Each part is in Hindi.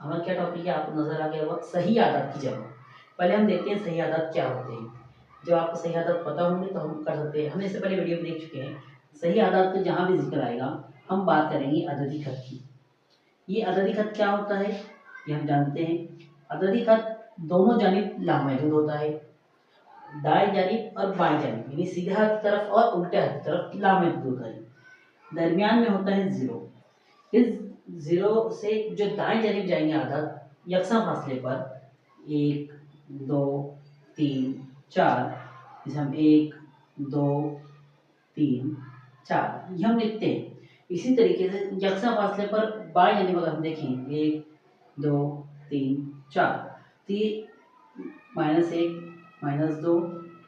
हमारा क्या टॉपिक है आपको नजर आ गया होगा, सही आदत की जमा। पहले हम देखते हैं सही आदत क्या होते हैं। जब आपको सही आदत पता होंगे तो हम कर सकते हैं। हमने इससे पहले वीडियो में देख चुके हैं। सही आदत का जहाँ भी जिक्र आएगा हम बात करेंगे अददी खत की। ये अददी खत क्या होता है ये हम जानते हैं। अददी खत दोनों जानिब लामहदूद होता है, दाएं जानिब और बाएं जानिब यानी सीधे हाथ की तरफ और उल्टे हाथ की तरफ लामहदूद होता है। दरमियान में होता है जीरो। इस जीरो से जो दाएं जानिब जाएंगे आदत यकसा फासले पर 1 2 3 4, जैसे हम 1 2 3 4 ये हम लिखते हैं। इसी तरीके से यकसा फासले पर बाएं जानिब अगर हम देखें 1 2 3 4, तो ये -1 -2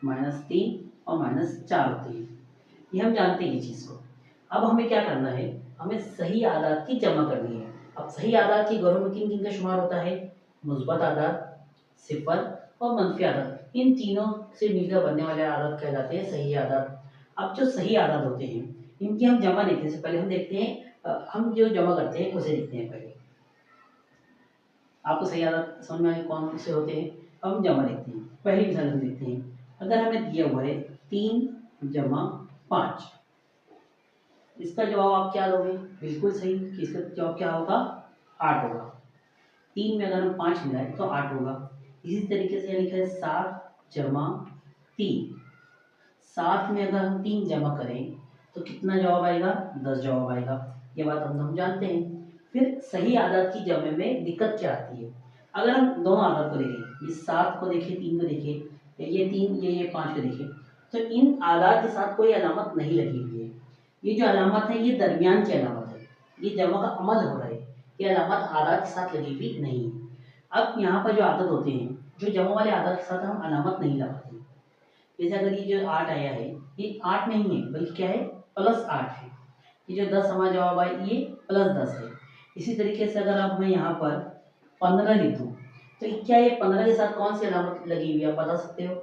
-3 और -4 होती है। ये हम जानते हैं ये चीज़ को। अब हमें क्या करना है, हमें सही आदात की जमा करनी है। अब सही आदात की घरों में किन किन का शुमार होता है, मुस्बत आदात, सिफर और मनफी आदात। इन तीनों से मिलकर बनने वाले आदात कहलाते हैं सही आदात। अब जो सही आदात होते हैं इनकी हम जमा देखने से पहले हम देखते हैं हम जो जमा करते हैं उसे देखते हैं। पहले आपको सही आदात समझ में आए कौन से होते हैं, हम जमा देखते हैं। पहली मिसाल हम देखते हैं, अगर हमें दिया हुआ है 3 जमा 5, इसका जवाब आप क्या दोगे, बिल्कुल सही कि इसका जवाब क्या होगा 8 होगा। 3 में अगर हम 5 मिलाएं तो 8 होगा। इसी तरीके से लिखा है 7 जमा 3, 7 में अगर हम 3 जमा करें तो कितना जवाब आएगा, 10 जवाब आएगा। ये बात हम जानते हैं। फिर सही आदत की जमे में दिक्कत क्या आती है, अगर हम दोनों आदत को देखें, ये 7 को देखें 3 को देखें, ये 3 ये 5 को देखें, तो इन आदात के साथ कोई अलामत नहीं लगी हुई है। ये जो अलामत है ये दरमियान की अलामत है, ये जमा का अमल हो रहा है, ये अलामत आदात के साथ लगी हुई नहीं है। अब यहाँ पर जो आदत होते हैं, जो जमा वाले आदत के साथ हम अलामत नहीं लगाते। जैसे अगर ये जो 8 आया है, ये 8 नहीं है बल्कि क्या है, +8 है। ये जो 10 हमारा जवाब आया ये +10 है। इसी तरीके से अगर अब मैं यहाँ पर 15 लिख दूँ तो क्या ये 15 के साथ कौन सी अलामत लगी हुई है, आप बता सकते हो,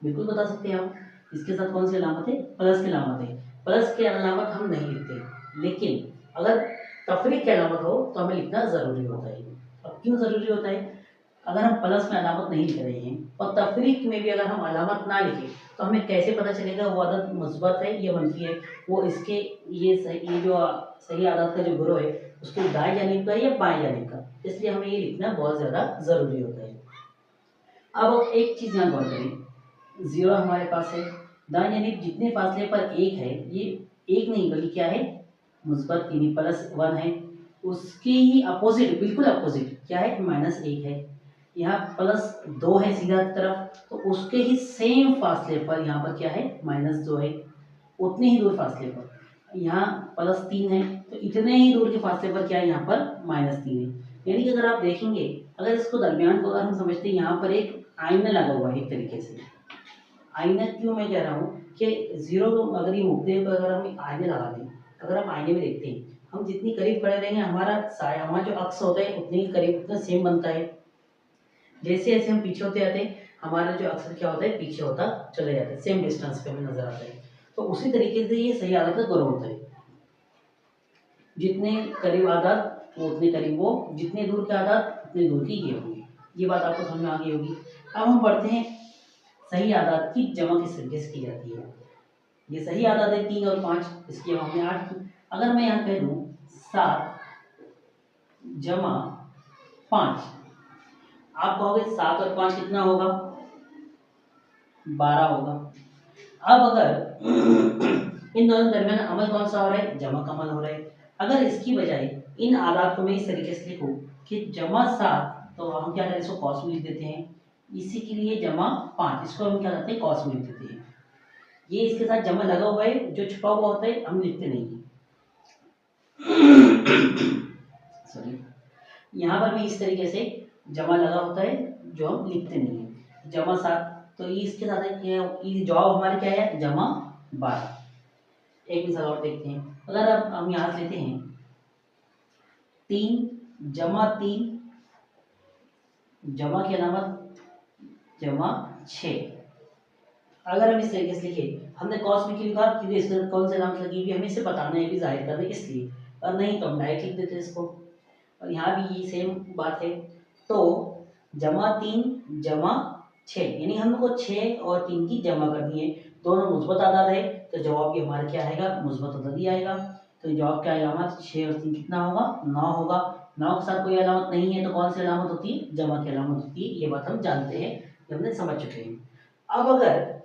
बिल्कुल बता सकते हैं आप। इसके साथ कौन सी अलामत है, प्लस की अलामत है। प्लस की अलामत हम नहीं लिखते, लेकिन अगर तफरीक की अलामत हो तो हमें लिखना ज़रूरी होता है। अब क्यों ज़रूरी होता है, अगर हम प्लस में अलामत नहीं लिख रहे हैं और तफरीक में भी अगर हम अलामत ना लिखें तो हमें कैसे पता चलेगा वो आदत मुस्बत है या मनफी है। वो इसके ये जो सही आदत का जो ग्रो है उसके दाएं जानिब का या बाएं जानिब का, इसलिए हमें ये लिखना बहुत ज़्यादा ज़रूरी होता है। अब एक चीज़ यहाँ गौर करें, जीरो हमारे पास है, दाएं जानिब जितने फासले पर 1 है, ये 1 नहीं बल्कि क्या है, मुस्बत यानी +1 है। उसके ही अपोजिट, बिल्कुल अपोजिट क्या है, -1 है। यहाँ +2 है सीधा की तरफ, तो उसके ही सेम फासले पर यहाँ पर क्या है, -2 है। उतने ही दूर फासले पर यहाँ +3 है, तो इतने ही दूर के फासले पर क्या है, यहाँ पर -3 है। यानी कि अगर आप देखेंगे, अगर इसको दरमियान को अगर हम समझते हैं, यहाँ पर एक आईना लगा हुआ है एक तरीके से। आईना क्यों मैं कह रहा हूँ कि जीरो अगर ये मुद्दे पर अगर हम आईने लगा दें, अगर हम आईने में देखते हैं, हम जितनी करीब खड़े रहेंगे हमारा साया, हमारा जो अक्स होता है उतनी ही करीब उतना सेम बनता है। जैसे जैसे हम पीछे होते जाते हैं हमारा जो अक्सर क्या होता है, पीछे होता चले जाता है, सेम डिस्टेंस पे हमें नजर आता है। तो उसी तरीके से ये सही आदत का ग्रो होता है, जितने करीब आदत वो उतने करीब वो, जितने दूर के आदत उतने दूर की ये होंगे। ये बात आपको समझ में आ गई होगी। अब हम बढ़ते हैं सही आदात की जमा किस तरीके से की जाती है। ये सही आदात है 3 और 5, इसकी जमा हमने 8 की। अगर मैं यहाँ कह दूँ 7 जमा 5, आप कहोगे 7 और 5 कितना होगा, 12 होगा। अब अगर इन दोनों दरमियान अमल कौन सा हो रहा है, जमा का अमल हो रहा है। अगर इसकी बजाय इन आदात को मैं इस तरीके से लिखूं कि जमा 7, तो हम क्या करें, इसको कॉस में लिख देते हैं। इसी के लिए जमा 5, इसको हम क्या करते हैं, कॉस में लिख देते हैं। ये इसके साथ जमा लगा हुआ है, जो छुपा हुआ होता है हम लिखते नहीं है। सॉरी, यहाँ पर भी इस तरीके से जमा लगा होता है जो हम लिखते नहीं है। जमा 7, तो ये इसके साथ ये जवाब हमारे क्या है, जमा 12। एक मिसाल और देखते हैं, अगर अब हम यहाँ से लेते हैं 3 जमा 3, जमा की अलामत जमा 6। अगर हम इस तरीके से लिखे, हमने कॉस में क्यों लिखा, क्योंकि इसमें कौन सी अलामत लगी हुई है हमें इसे बताना है, भी जाहिर करना है इसलिए, और नहीं तो हम डायरेक्ट लिख देते इसको। और यहाँ भी ये सेम बात है। तो -3 जमा 6, यानी हमको 6 और 3 की जमा करनी है। दोनों मुस्बत आदाद है तो जवाब भी हमारा क्या आएगा, मुस्बत आदाद ही आएगा। तो जवाब क्या आएगा हमारा, 6 और 3 कितना होगा, 9 होगा। 9 के साथ कोई अलामत नहीं है तो कौन सी अलामत होती है, जमा की अलामत होती है। ये बात हम जानते हैं, ये हमने समझ चुके हैं। अब अगर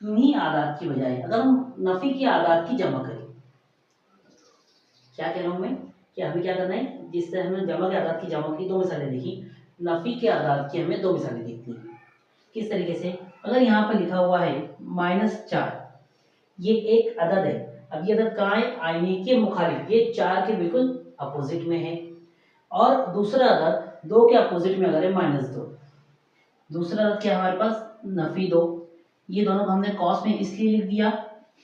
इन्हीं आदाद की बजाय अगर हम नफी की आदाद की जमा करें, क्या कह रहा हूँ मैं कि हमें क्या करना है, जिस तरह हमने जमा के आदाद की जमा की, दो मिसालें देखी, नफी के आदाद की हमें दो मिसालें देखनी है। किस तरीके से, अगर यहाँ पर लिखा हुआ है -4, ये एक अदद है। अब ये अदद कहाँ है, आईने के मुखालिफ, ये 4 के बिल्कुल अपोजिट में है। और दूसरा अदद 2 के अपोजिट में अगर है -2, दूसरा अदद क्या है हमारे पास, नफी 2। ये दोनों को हमने कॉस में इसलिए लिख दिया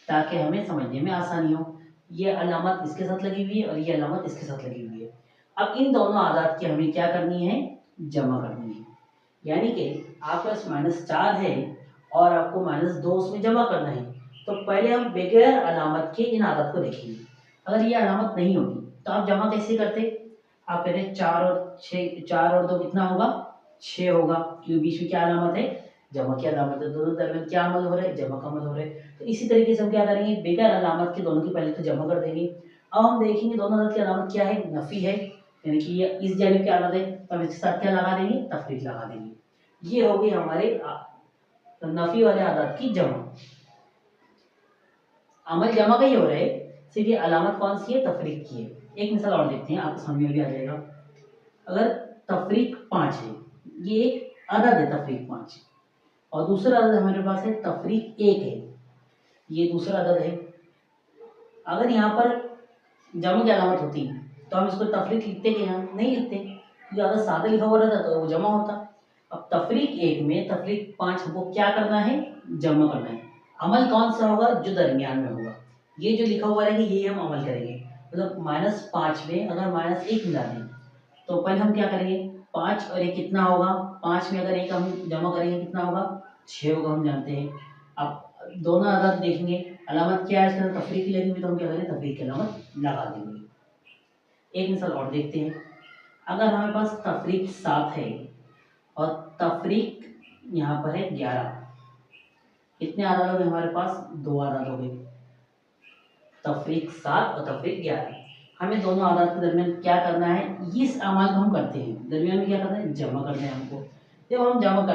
ताकि हमें समझने में आसानी हो। ये अलामत इसके साथ लगी हुई है और ये अलामत इसके साथ लगी हुई है। अब इन दोनों आदाद की हमें क्या करनी है, जमा करनी है। यानी कि आपके पास -4 है और आपको -2 उसमें जमा करना है। तो पहले हम बगैर अलामत के इन आदत को देखेंगे। अगर ये अलामत नहीं होती तो आप जमा कैसे करते, आप कहते 4 और 6, 4 और 2 कितना होगा, 6 होगा, क्योंकि बीच में क्या अलामत है, जमा की अलामत है। दोनों दरमियान क्या अमल हो रहा है, जमा का अमल हो रहा है। तो इसी तरीके से हम क्या करेंगे, बगैर अलामत के दोनों की पहले तो जमा कर देंगे। अब हम देखेंगे दोनों अदद की अलामत क्या है, नफी है, यानी कि ये इस जानिब की आदत है, तो हम इसके साथ क्या लगा देंगे, तफरीक लगा देंगे। ये होगी हमारे नफी वाले आदात की जमा। अमल जमा का ही हो रहा है, सिर्फ ये अलामत कौन सी है, तफरीक की है। एक मिसाल और देखते हैं, आपको समझ में भी आ जाएगा। अगर तफरीक 5 है, ये एक अदद है तफरीक 5, और दूसरा अदद हमारे पास है तफरीक 1 है, ये दूसरा अदद है। अगर यहाँ पर जमा की अलामत होती तो हम इसको तफरीक लिखते कि यहाँ नहीं लिखते, क्योंकि अगर सादा लिखा हुआ रहता तो वो जमा होता। अब तफरीक 1 में तफरीक 5 हमको क्या करना है, जमा करना है। अमल कौन सा होगा, जो दरमियान में होगा। ये जो लिखा हुआ रहेगा ये हम अमल करेंगे। मतलब -5 में अगर -1 मिला दें तो पहले हम क्या करेंगे, 5 और 1 कितना होगा, 5 में अगर 1 हम जमा करेंगे कितना होगा, 6 होगा, हम जानते हैं। अब दोनों आदत देखेंगे, अलामत क्या है इसके अंदर, तफरीक की लगी हुई, तो हम क्या करेंगे, तफरीक की अलामत लगा देंगे। एक मिसाल और देखते हैं। अगर हमारे पास तफरीक 7 है और तफरीक यहाँ पर है 11, कितने आदाद हो गए हमारे पास, 2 आदाद हो गए, तफरीक 7 और तफरीक 11। हमें दोनों आदाद के दरमियान क्या करना है, इस अमल को हम करते हैं, दरमियान में क्या करना है, जमा करना है हमको। जब हम जमा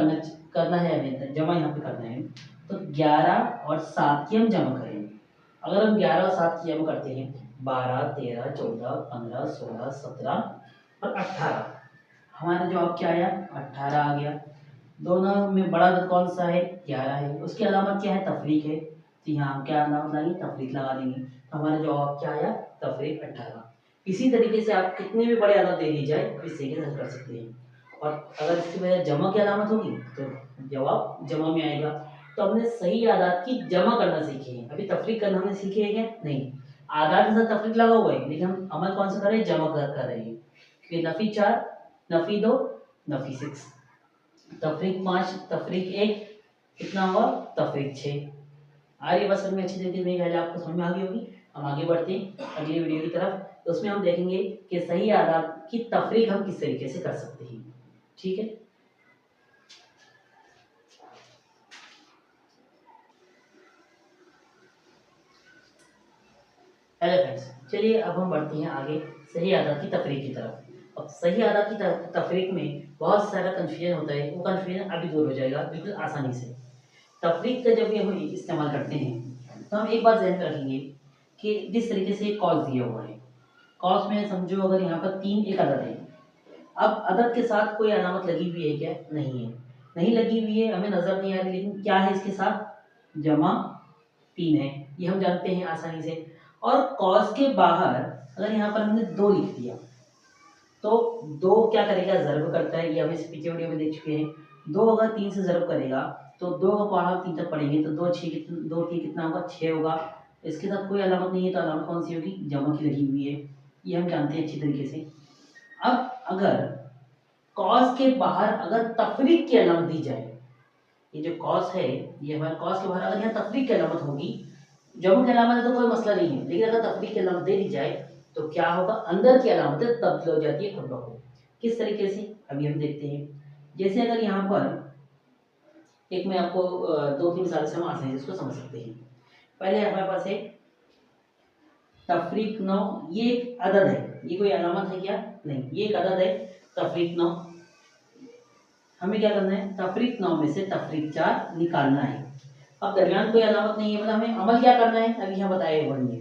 करना है हमें जमा यहाँ पे करना है, तो 11 और 7 की हम जमा करेंगे। अगर हम 11 और 7 की जमा करते हैं, 12, 13, 14, 15, 16, 17 और 18, हमारा जवाब क्या आया, 18 आ गया। दोनों में बड़ा अदद कौन सा है, 11 है, उसकी अलामत क्या है, तफरीक है, तो यहाँ हम क्या अलामत लगाएंगे, तफरीक लगा देंगे। तो हमारा जवाब क्या आया, तफरीक 18। इसी तरीके से आप कितने भी बड़े अदद दे दी जाए इससे के हल कर सकते हैं। और अगर इसकी वजह जमा की अलामत होगी तो जवाब जमा में आएगा। तो हमने सही आदात की जमा करना सीखे हैं, अभी तफरीक करना हमने सीखे हैं क्या, नहीं। आदात के साथ तफरीक लगा हुआ है, लेकिन हम अमल कौन सा कर रहे हैं, जमा कर रहे हैं। क्योंकि नफी 4, नफी 2, नफी 6, तफरीक 5, तफरीक 1 कितना हुआ, तफरीक 6। आ रही है बस में अच्छी तरीके से, मेरी ख्याल आपको समझ में आ गई होगी। हम आगे बढ़ते हैं अगली वीडियो की तरफ, तो उसमें हम देखेंगे कि सही आदात की तफरीक हम किस तरीके से कर सकते हैं। ठीक है, हेलो फ्रेंड्स, चलिए अब हम बढ़ते हैं आगे सही आदात की तफरीक की तरफ। अब सही आदात की तफरीक में बहुत सारा कन्फ्यूजन होता है, वो कन्फ्यूजन अभी दूर हो जाएगा बिल्कुल आसानी से। तफरीक का जब भी हम इस्तेमाल करते हैं तो हम एक बात ध्यान रखेंगे कि जिस तरीके से कॉस दिया हुआ है, कॉस में समझो अगर यहाँ पर 3 एक अदद है। अब अदद के साथ कोई अलामत लगी हुई है क्या, नहीं है, नहीं लगी हुई है, हमें नज़र नहीं आ रही, लेकिन क्या है इसके साथ, जमा 3 है, ये हम जानते हैं आसानी से। और कॉस के बाहर अगर यहाँ पर हमने 2 लिख दिया तो 2 क्या करेगा, ज़र्ब करता है, ये हम इस पीछे वीडियो में देख चुके हैं। 2 अगर 3 से ज़र्ब करेगा तो 2 का पहाड़ा 3 तक पढ़ेंगे तो 2 6 2 3 कितना होगा, 6 होगा। इसके साथ कोई अलामत नहीं है तो अलामत कौन सी होगी, जमा की लगी हुई है, ये हम जानते हैं अच्छी तरीके से। अब अगर कॉस के बाहर अगर तफरीक की अलामत दी जाए, ये जो कॉस है ये हमारे कॉस के बाहर अगर यहाँ तफरीक की अलामत होगी, जमा की अलामत है तो कोई मसला नहीं है, लेकिन अगर तफरीक की अलामत दे दी जाए तो क्या होगा, अंदर की अलामतें तब्दील हो जाती है खुद ब खुद। किस तरीके से, अभी हम देखते हैं। जैसे अगर यहाँ पर एक मैं आपको 2-3 मिसाल से हम आसानी से इसको समझ सकते हैं। पहले हमारे पास है तफरीक 9, ये एक अदद है, ये कोई अलामत है क्या, नहीं, ये एक अदद है तफरीक 9। हमें क्या करना है, तफरीक 9 में से तफरीक 4 निकालना है। अब दरमियान कोई अलामत नहीं है, मतलब हमें अमल क्या करना है, अभी यहाँ बताया बढ़िए।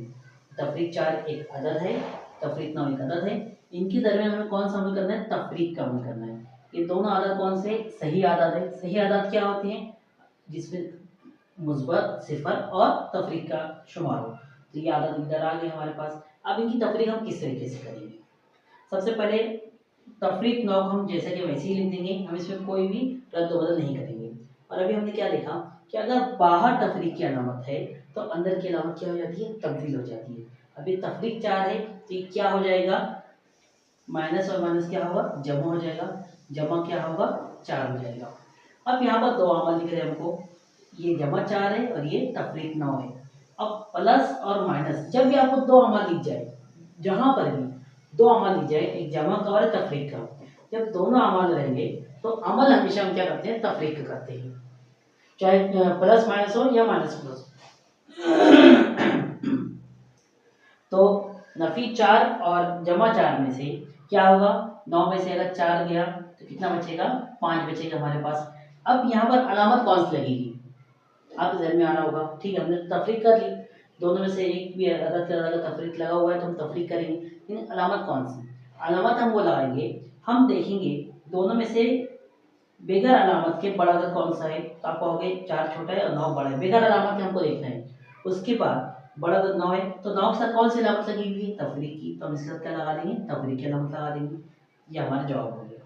तफरीक 4 एक अदद है, तफरीक 9 एक अदद है, इनके दरमियान हमें कौन सा अमल करना है, तफरीक का अमल करना है। ये दोनों आदत कौन से, सही आदत है। सही आदत क्या होती है, जिसमें मुस्बत, सिफर और तफरीक का शुमार हो। तो ये आदत इधर आ गई हमारे पास। अब इनकी तफरीक हम किस तरीके से करेंगे, सबसे पहले तफरीक 9 को हम जैसे कि वैसे ही लिख देंगे, हम इसमें कोई भी रद्द बदल नहीं करेंगे। और अभी हमने क्या देखा कि अगर बाहर तफरीक की अलामत है तो अंदर की अलामत क्या हो जाती है, तब्दील हो जाती है। अभी तफरीक 4 है तो ये क्या हो जाएगा, माइनस और माइनस क्या होगा, जमा हो जाएगा, जमा क्या होगा, 4 हो जाएगा। अब यहाँ पर दो अमल दिख रहे हैं हमको, ये जमा 4 है और ये तफरीक 9 है। अब प्लस और माइनस, जब भी आपको दो अमल दिख जाए, जहां पर भी दो अमल दिख जाए, एक जमा का और एक तफरीक का, जब दोनों अमल रहेंगे तो अमल हमेशा हम क्या करते हैं, तफरीक का करते हैं, चाहे प्लस माइनस हो या माइनस प्लस। तो नफी 4 और जमा 4 में से क्या होगा, 9 में से अगर 4 गया तो कितना बचेगा, 5 बचेगा हमारे पास। अब यहाँ पर अलामत कौन सी लगेगी, आपके ध्यान में आ रहा होगा, ठीक है, हमने तफरीक कर ली, दोनों में से एक भी अदद का अगर तफरीक लगा हुआ है तो हम तफरीक करेंगे, लेकिन अलामत कौन सी, अलामत हम वो लगाएंगे, हम देखेंगे दोनों में से बेगर अलामत के बड़ा अदद कौन सा है, तो आप कहोगे 4 छोटा है और 9 बड़ा है, बेगर अलामत के हमको देखना है। उसके बाद बड़ा अदद 9 है तो 9 के साथ कौन सी अलामत लगी हुई है, तफरीक की, तो हम इसके साथ क्या लगा देंगे, तफरीक की अलामत लगा देंगे। ये हमारा जवाब हो गया।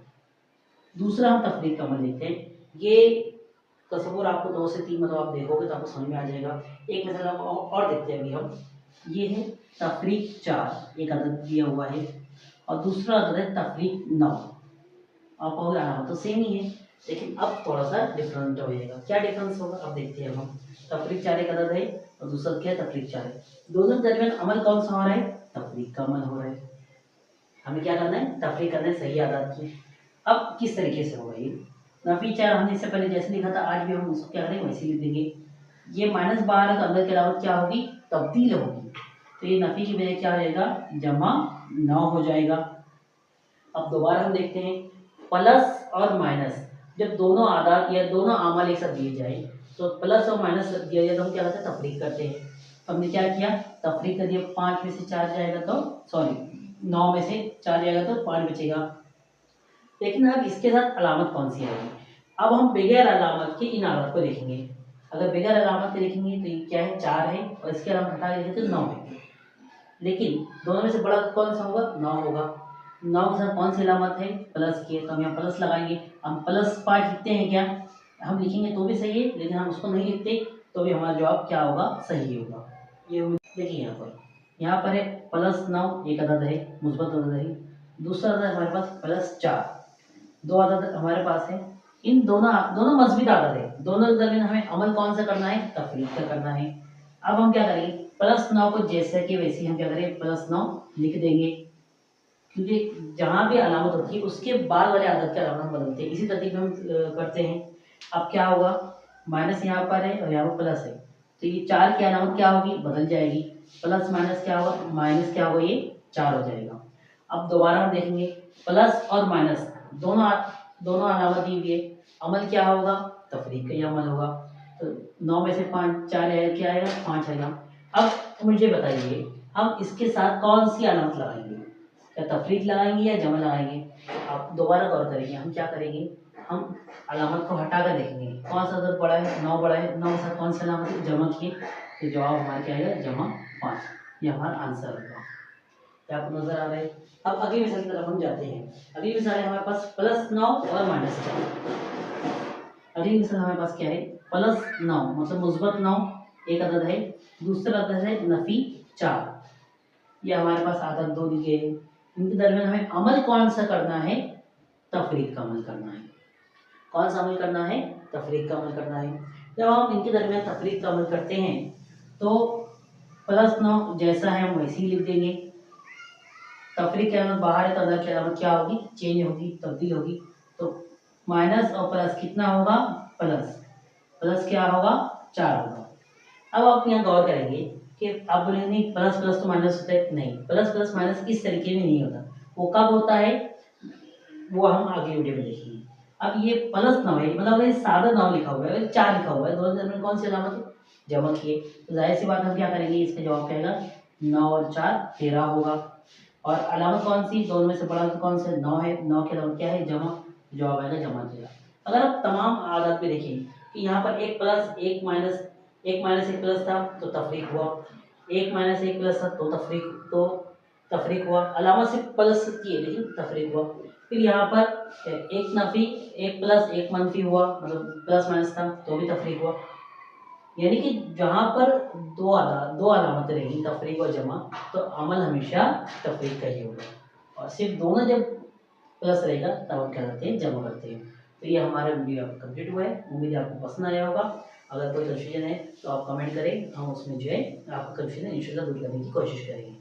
दूसरा हम तफरीक का अमल देखते हैं। ये तस्वुर आपको 2 से 3 मतलब आप देखोगे तो आपको समझ में आ जाएगा। एक मिसाल और देखते हैं अभी हम। ये है तफरीक 4, एक अदद दिया हुआ है, और दूसरा अदद है तफरीक 9। आप कहोगे अलामत तो सेम ही है, लेकिन अब थोड़ा सा डिफरेंट हो जाएगा। क्या डिफरेंस होगा, अब देखते हैं हम। तफरीक 4 एक अदद है और दूसरा क्या है, तफरीक 4 है। दोनों के दरमियान अमल कौन सा हो रहा है, तफरीक का अमल हो रहा है। हमें क्या करना है, तफरीक करना है सही आदत की। अब किस तरीके से होगा ये, नफी 4 हमने इससे पहले जैसे लिखा था, आज भी हम उसको क्या करेंगे, वैसे लिख देंगे। ये माइनस बाहर है तो अंदर के अलावा क्या होगी, तब्दील होगी, तो ये नफी की वजह क्या हो जाएगा, जमा 9 हो जाएगा। अब दोबारा हम देखते हैं, प्लस और माइनस जब दोनों आदात या दोनों आमल एक साथ दिए जाए तो प्लस और माइनस दिया जाए तो हम क्या करते हैं, तफरीक करते हैं। तो हमने क्या किया, तफरीक कर दिया, 5 में से 4 जाएगा तो सॉरी 9 में से 4 जाएगा तो 5 बचेगा। लेकिन अब इसके साथ अलामत कौन सी आएगी, अब हम बगैर अलामत के इन आदत को देखेंगे। अगर बगैर अलामत के देखेंगे तो ये क्या है, 4 है, और इसके अलावा हटा के देखें तो 9 है। लेकिन दोनों में से बड़ा कौन सा होगा, 9 होगा। 9 के साथ कौन सी अलामत है, प्लस की है, तो हम यहाँ प्लस लगाएंगे। हम प्लस 5 लिखते हैं क्या, हम लिखेंगे तो भी सही है, लेकिन हम उसको नहीं लिखते तो भी हमारा जवाब क्या होगा, सही होगा। ये देखिए यहाँ पर है +9 एक अदद है, मुस्बत अदद है। दूसरा अदद हमारे पास +4, दो अदद हमारे पास है। इन दोनों दोनों मस्जिद आदत है, दोनों के दरमियान हमें अमल कौन सा करना है, तफरीक का करना है। अब हम क्या करेंगे, +9 को जैसे कि वैसे ही हम क्या करें, +9 लिख देंगे, क्योंकि जहाँ भी अलामत होती है उसके बाद वाले आदत के अलामत हम बदलते हैं, इसी तरतीब में हम करते हैं। अब क्या होगा, माइनस यहाँ पर है और यहाँ पर प्लस है, तो ये 4 की अलामत क्या होगी, बदल जाएगी, प्लस माइनस क्या होगा, माइनस क्या होगा, ये 4 हो जाएगा। अब दोबारा हम देखेंगे, प्लस और माइनस दोनों दोनों अलामत दी हुई है, अमल क्या होगा, तफरीक का ही अमल होगा। तो 9 में से 5 4 आएगा, क्या आएगा, 5 आएगा। अब मुझे बताइए, हम इसके साथ कौन सी अलामत लगाएंगे, क्या तफरीक लगाएंगे या जमा लगाएंगे। आप दोबारा गौर करेंगे, हम क्या करेंगे, हम अलामत को हटा कर देखेंगे कौन सा अदद बड़ा है, 9 बड़ा है, 9 के साथ कौन सी अलामत है, जमा की, तो जवाब हमारा क्या आएगा, जमा 5। ये हमारा आंसर होगा। क्या आपको नजर आ रहा है। अब अगली मिसाल की तरफ हम जाते हैं। अगली मिसाल है हमारे पास +9 और -4। अगली मिसाल हमारे पास क्या है, +9 मतलब मुस्बत 9 एक अदद है, दूसरा अदद है नफी 4। ये हमारे पास आदत 2 दी गई है, इनके दरमियान हमें अमल कौन सा करना है, तफरीक का अमल करना है। कौन सा अमल करना है, तफरीक का अमल करना है। जब हम इनके दरमियान तफरीक का अमल करते हैं तो +9 जैसा है हम वैसे ही लिख देंगे, तफरीक के अलामत बाहर है तो अंदर की अलामत क्या होगी, चेंज होगी, तब्दील होगी। तो माइनस और प्लस कितना होगा, प्लस, प्लस क्या होगा, 4 होगा। अब आप यहाँ गौर करेंगे कि आप बोलेंगे नहीं प्लस प्लस तो माइनस होता है, नहीं, प्लस प्लस माइनस इस तरीके में नहीं होता। वो कब होता है, वो हम आगे वीडियो में देखेंगे। अब ये प्लस 9 है, मतलब ये सादा 9 लिखा हुआ है, 4 लिखा हुआ है, दोनों में कौन सी अलामत है, जमा किए, तो जाहिर सी बात हम क्या करेंगे, इसका जवाब क्या आएगा, 9 और 4 13 होगा। और अलामत कौन सी, दोनों में से बड़ा तो कौन सा, 9 है, 9 की अलामत क्या है, जमा, जवाब आएगा जमा 13। अगर आप तमाम आदात में देखें कि यहाँ पर एक प्लस एक माइनस, एक माइनस एक प्लस था तो तफरीक हुआ, एक माइनस एक प्लस था तो तफरीक हुआ, अलामत सिर्फ प्लस की है लेकिन तफरीक हुआ। फिर यहाँ पर एक नफी, एक प्लस एक मनफी हुआ, मतलब प्लस माइनस था तो भी तफरीक हुआ। यानी कि जहाँ पर दो अलामत रहेंगी तफरीक और जमा, तो अमल हमेशा तफरीक का ही होगा। और सिर्फ दोनों जब प्लस रहेगा तब हम क्या करते हैं, जमा करते हैं। तो ये हमारा वीडियो कंप्लीट हुआ है, उम्मीद है आपको पसंद आया होगा। अगर कोई कन्फ्यूजन है तो आप कमेंट करें, हम उसमें जो है आपका कन्फ्यूजन इंशाल्लाह दूर करने की कोशिश करेंगे।